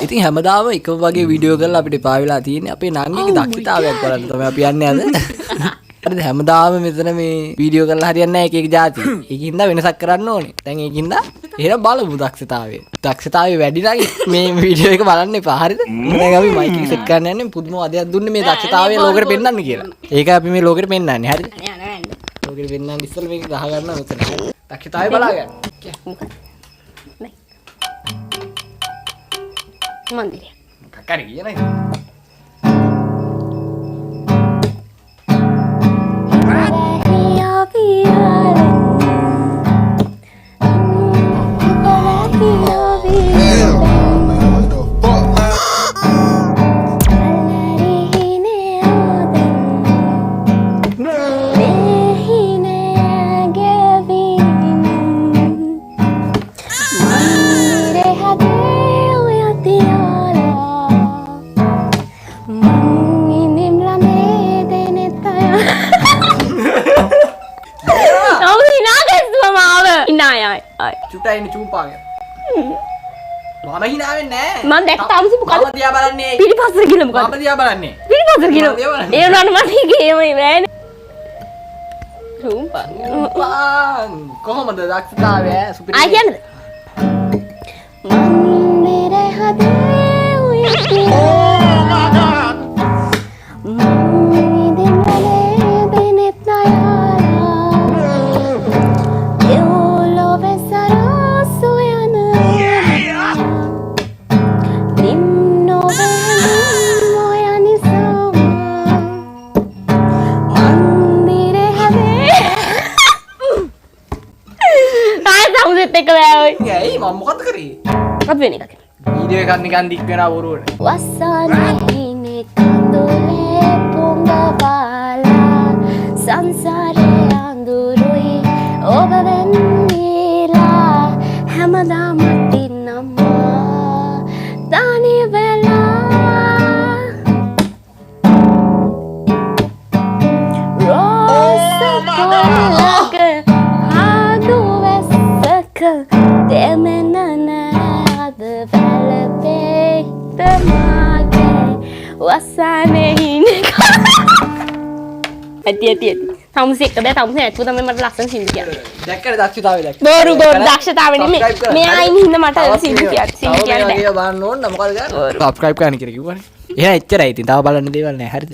ඉතින් හැමදාම එකම වගේ වීඩියෝ කරලා අපිට එපා වෙලා තියෙන්නේ අපේ නංගිගේ දක්ෂතාවයක් බලන්න තමයි අපි යන්නේ අද. හරිද? හැමදාම මෙතන මේ වීඩියෝ කරලා හරියන්නේ නැහැ එක එක જાති. ඒකින්ද වෙනසක් කරන්න ඕනේ. දැන් ඒකින්ද එහෙනම් බලමු දක්ෂතාවය. දක්ෂතාවය වැඩි නම් මේ වීඩියෝ එක බලන්න එපා. හරිද? දැන් අපි මයික් එක සෙට් කරන්න යන්නේ පුදුම වදයක් දුන්නේ මේ දක්ෂතාවය ලෝකෙට පෙන්නන්න කියලා. ඒකයි අපි මේ ලෝකෙට පෙන්නන්නේ. හරිද? ලෝකෙට පෙන්නන්න ඉස්සෙල්ලා මේක ගහ ගන්න මෙතන. දක්ෂතාවය බලා ගන්න. Mandiri. Kakari gini. Cuta ini cumpang ya. Mama hina වෙන්නේ නැහැ. මම දැක්ක තාමසි මොකද? මම දිහා බලන්නේ. පිටිපස්සට ගිහලා මොකද? මම දිහා බලන්නේ. පිටිපස්සට ගිහලා. ඒ වුණාට මම ගේමයි බෑනේ. චුම්පං. කොහොමද දක්ෂතාවය සුපිරි? ආ කියන්නද? මන්දිරේ හදේ උයති. Oh my god. මන්දිරේ දෙනෙත් නයාලා. යෝලෝ වෙසරා සොයන. නිම්නෝ වෙන මොයනි සම. මන්දිරේ හදේ. තාම සෙත් එක බෑ ඔය. ඇයි මම මොකද කරේ? මොකද වෙන්නේ එකක්? වීඩියෝ එකක් නිකන් දික් වෙනවා බොරුවට. වසානේ කඳුලේ පොඟබාලා සංසාරේ අඳුරුයි ඔබ වෙන්නේලා හැමදාම තින්නම්මා තනි වෙලා රෝසකෝලක හාදු වැස්සක දෙමනන අද වැලපේ තමාගේ වසානේ හිනේ ඇති තමුසේ එක බෑ තමුසේ ඇතුව තමයි මට ලස්සන සින්දු කියන්නේ. දැක්කද දක්ෂතාවය දැක්ක. බොරු දක්ෂතාවය නෙමෙයි. මෙයා ඉන්න හින්දා මට සින්දු කියන්නේ. සින්දු කියන්නේ බෑ. බලන්න ඕන නම් මොකද ගන්න. සබ්ස්ක්‍රයිබ් කරන්න කියලා කිව්වනේ. එහෙනම් එච්චරයි ඉතින්. තව බලන්න දේවල් නැහැ. හරිද?